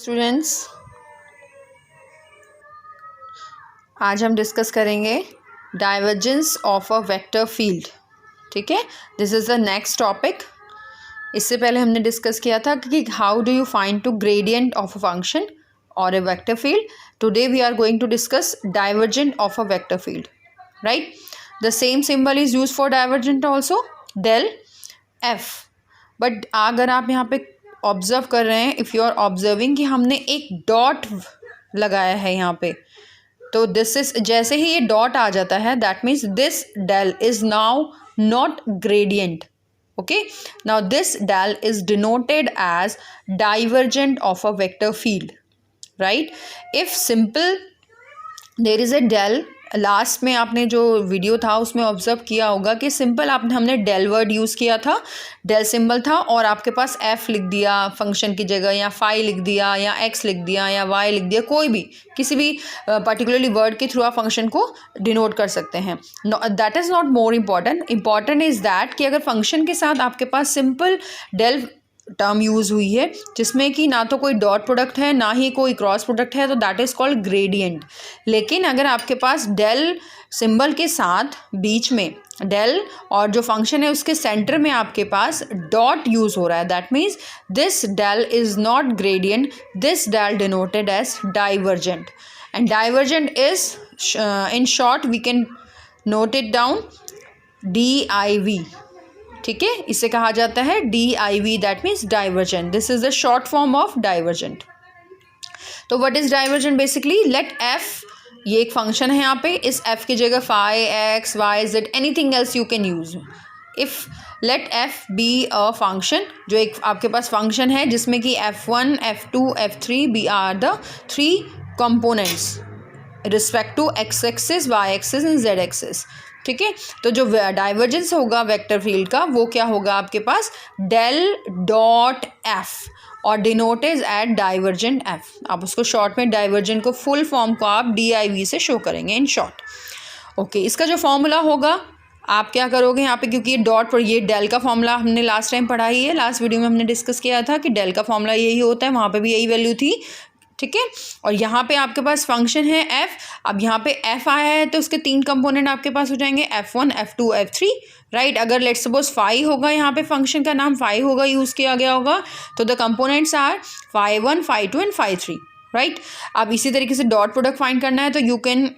Students, आज हम discuss करेंगे divergence of a vector field. ठीक है, this is the next topic. इससे पहले हमने डिस्कस किया था कि how do you find to gradient of a function और a vector field. Today we are going to discuss divergent of a vector field, right. The same symbol is use for divergent also, del f. But अगर आप यहाँ पे observe कर रहे हैं, if you are observing कि हमने एक डॉट लगाया है यहाँ पे, तो दिस इज, जैसे ही ये डॉट आ जाता है that means this del is now not gradient. Okay, now this del is denoted as divergent of a vector field, right. If simple there is a del, last में आपने जो video था उसमें ऑब्जर्व किया होगा कि सिंपल हमने del word use किया था, डेल सिंबल था और आपके पास एफ लिख दिया फंक्शन की जगह, या फाई लिख दिया, या एक्स लिख दिया, या वाई लिख दिया, कोई भी किसी भी पर्टिकुलरली वर्ड के थ्रू आप फंक्शन को डिनोट कर सकते हैं। That is not more important. Important is that कि अगर फंक्शन के साथ आपके पास सिंपल डेल टर्म यूज़ हुई है जिसमें कि ना तो कोई डॉट प्रोडक्ट है ना ही कोई क्रॉस प्रोडक्ट है, तो दैट इज़ कॉल्ड ग्रेडियंट। लेकिन अगर आपके पास डेल सिंबल के साथ बीच में डेल और जो फंक्शन है उसके सेंटर में आपके पास डॉट यूज़ हो रहा है, that means this del is not gradient, this del denoted as divergent. And divergent is in short we can note it down DIV। ठीक है, इसे कहा जाता है DIV, that means divergent. This is the short form of divergent. तो what is divergent? Basically let F, ये एक function है यहाँ पे, इस एफ की जगह phi x y z anything else you can use. If let f be a function, जो एक आपके पास फंक्शन है जिसमें कि F1 F2 F3 be are the 3 components respect to x axis y axis and z axis. ठीक है, तो जो डाइवर्जेंस होगा वेक्टर फील्ड का वो क्या होगा आपके पास, डेल डॉट एफ और डिनोटेड एट डाइवर्जेंट एफ। आप उसको शॉर्ट में डाइवर्जेंट को फुल फॉर्म को आप DIV से शो करेंगे इन शॉर्ट। ओके, इसका जो फॉर्मूला होगा आप क्या करोगे यहाँ पे, क्योंकि ये डॉट पर ये डेल का फॉर्मूला हमने लास्ट टाइम पढ़ा ही है, लास्ट वीडियो में हमने डिस्कस किया था कि डेल का फॉर्मूला यही होता है, वहाँ पे भी यही वैल्यू थी। ठीक है, और यहाँ पे आपके पास फंक्शन है f। अब यहाँ पे f आया है तो उसके 3 कंपोनेंट आपके पास हो जाएंगे F1 F2 F3, राइट। अगर लेट सपोज फाई होगा, यहाँ पे फंक्शन का नाम फाई होगा, यूज़ किया गया होगा, तो the components are phi one phi two and फाई3, राइट। अब इसी तरीके से डॉट प्रोडक्ट फाइंड करना है तो यू कैन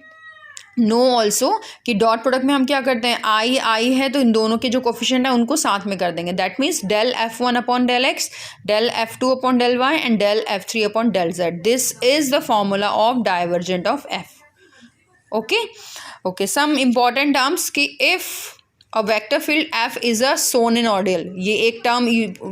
नो ऑल्सो कि डॉट प्रोडक्ट में हम क्या करते हैं, आई है तो इन दोनों के जो कोफिशिएंट है उनको साथ में कर देंगे, that means del F1 upon del X, del F2 upon del Y and del F3 upon del Z. This is the formula of divergent of F. Okay, some important terms कि if a vector field F is a solenoidal, ये एक term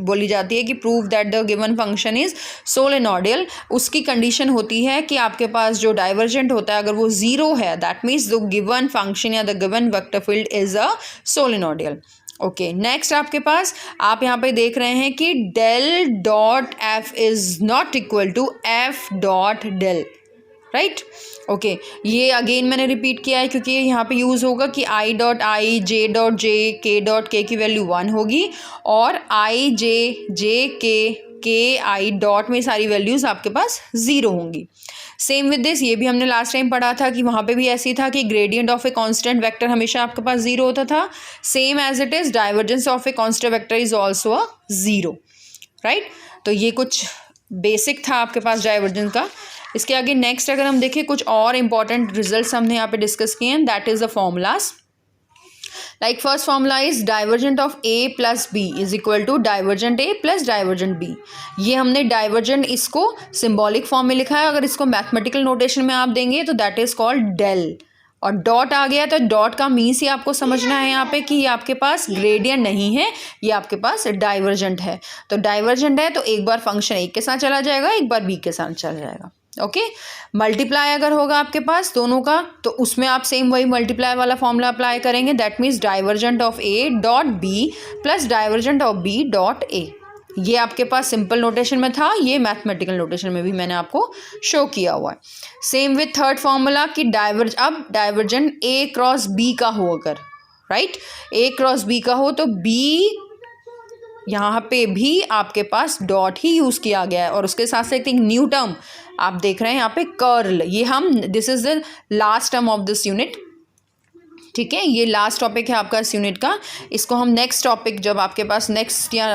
बोली जाती है कि prove that the given function is solenoidal. उसकी condition होती है कि आपके पास जो डाइवर्जेंट होता है अगर वो 0 है, that means the given function या the given vector field is a solenoidal. Okay, next आपके पास आप यहाँ पे देख रहे हैं कि del dot F is not equal to F dot del, right. Okay, ये अगेन मैंने रिपीट किया है क्योंकि यहाँ पे यूज़ होगा कि I dot I, J dot J, K dot K की वैल्यू 1 होगी और I J K I dot में सारी वैल्यूज़ आपके पास 0 होंगी। सेम विद दिस, ये भी हमने लास्ट टाइम पढ़ा था कि वहाँ पे भी ऐसी था कि gradient of a constant vector हमेशा आपके पास 0 होता था। Same as it is divergence of a constant vector is also a 0, right. तो ये कुछ बेसिक था आपके पास डाइवर्जेंस का। इसके आगे नेक्स्ट अगर हम देखें कुछ और इंपॉर्टेंट रिजल्ट्स हमने यहाँ पे डिस्कस किए हैं, that is the formulas. Like first formula is divergent of A plus B is equal to divergent A plus divergent B। ये हमने डाइवर्जेंट इसको सिंबॉलिक फॉर्म में लिखा है, अगर इसको मैथमेटिकल नोटेशन में आप देंगे तो दैट इज कॉल्ड डेल। और डॉट आ गया तो डॉट का मीन्स ही आपको समझना है यहाँ पे कि ये आपके पास ग्रेडियंट नहीं है, ये आपके पास डाइवर्जेंट है। तो डाइवर्जेंट है तो एक बार फंक्शन एक के साथ चला जाएगा, एक बार बी के साथ चला जाएगा। ओके, मल्टीप्लाई अगर होगा आपके पास दोनों का तो उसमें आप सेम वही मल्टीप्लाई वाला फॉर्मूला अप्लाई करेंगे, that means divergent of A dot B plus divergent of B dot A। ये आपके पास सिंपल नोटेशन में था, ये मैथमेटिकल नोटेशन में भी मैंने आपको शो किया हुआ है। सेम विथ थर्ड फॉर्मूला कि अब डाइवर्जेंट A क्रॉस B का हो, अगर राइट A क्रॉस B का हो तो B यहाँ पे भी आपके पास डॉट ही यूज़ किया गया है। और उसके साथ साथ एक न्यू टर्म आप देख रहे हैं यहाँ पे कर्ल, ये हम this is the last term of this unit, ठीक है। ये लास्ट टॉपिक है आपका इस यूनिट का। इसको हम नेक्स्ट टॉपिक जब आपके पास नेक्स्ट या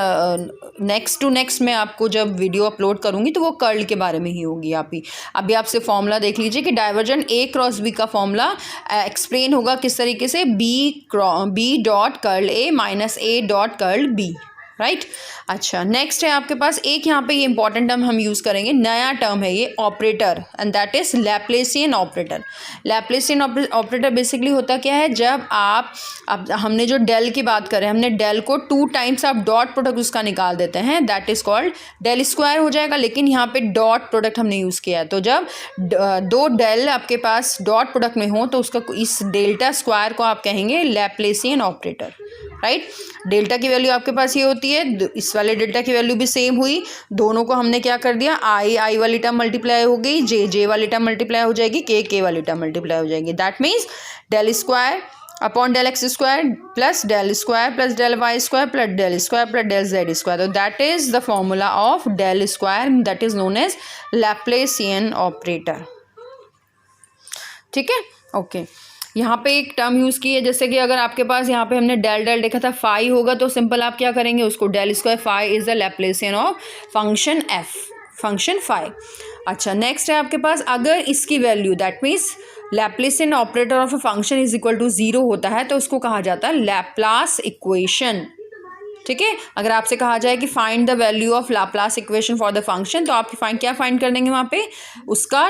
नेक्स्ट टू नेक्स्ट में आपको जब वीडियो अपलोड करूँगी तो वो कर्ल के बारे में ही होगी। अभी आपसे फॉर्मूला देख लीजिए कि डाइवर्जेंट ए क्रॉस बी का फॉर्मूला एक्सप्लेन होगा किस तरीके से, B dot curl A minus A dot curl B, right. अच्छा, नेक्स्ट है आपके पास एक यहाँ पे ये इंपॉर्टेंट टर्म हम यूज़ करेंगे, नया टर्म है ये, operator, and that is Laplacian operator. Laplacian operator basically होता क्या है, जब अब हमने जो डेल की बात करें, हमने डेल को 2 टाइम्स आप डॉट प्रोडक्ट उसका निकाल देते हैं, that is called del square हो जाएगा, लेकिन यहाँ पे डॉट प्रोडक्ट हमने यूज़ किया है। तो जब 2 डेल आपके पास डॉट प्रोडक्ट में हो तो उसका इस डेल्टा स्क्वायर को आप कहेंगे लैप्लेसियन ऑपरेटर, राइट। डेल्टा की वैल्यू आपके पास ये होती है, इस वाले डेल्टा की वैल्यू भी सेम हुई, दोनों को हमने क्या कर दिया, आई वाली टर्म मल्टीप्लाई हो गई, जे वाली टर्म मल्टीप्लाई हो जाएगी, के वाली टर्म मल्टीप्लाई हो जाएगी। That means del square upon del X square plus del square plus del Y square plus del square plus del Z square. तो that is the formula of del square, that is known as Laplacian operator, ठीक है। Okay, यहाँ पे एक term use की है, जैसे कि अगर आपके पास यहाँ पे हमने डेल देखा था, फाई होगा तो सिंपल आप क्या करेंगे उसको, del square phi is the Laplacian of function F, function phi. अच्छा, नेक्स्ट है आपके पास, अगर इसकी value that means Laplacian operator of a function is equal to 0 होता है तो उसको कहा जाता है लैप्लास इक्वेशन, ठीक है। अगर आपसे कहा जाए कि find the value of Laplace equation for the function, तो आप क्या फाइंड कर देंगे वहाँ पे, उसका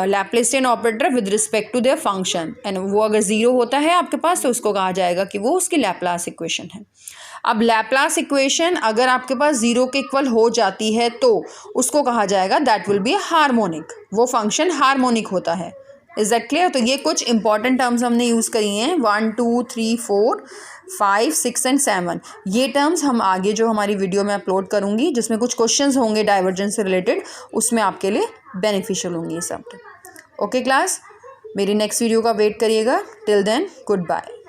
Laplacian operator with respect to the function, and वो अगर 0 होता है आपके पास तो उसको कहा जाएगा कि वो उसकी लैप्लास इक्वेशन है। अब लैप्लास इक्वेशन अगर आपके पास 0 के इक्वल हो जाती है तो उसको कहा जाएगा दैट विल बी हार्मोनिक, वो फंक्शन हार्मोनिक होता है। Is that clear? तो ये कुछ इंपॉर्टेंट टर्म्स हमने यूज़ करी हैं, 1 2 3 4 5 6 एंड 7। ये टर्म्स हम आगे जो हमारी वीडियो में अपलोड करूँगी जिसमें कुछ क्वेश्चंस होंगे डाइवर्जेंस से रिलेटेड, उसमें आपके लिए बेनिफिशियल होंगी ये सब। ओके क्लास, मेरी नेक्स्ट वीडियो का वेट करिएगा। Till then good bye.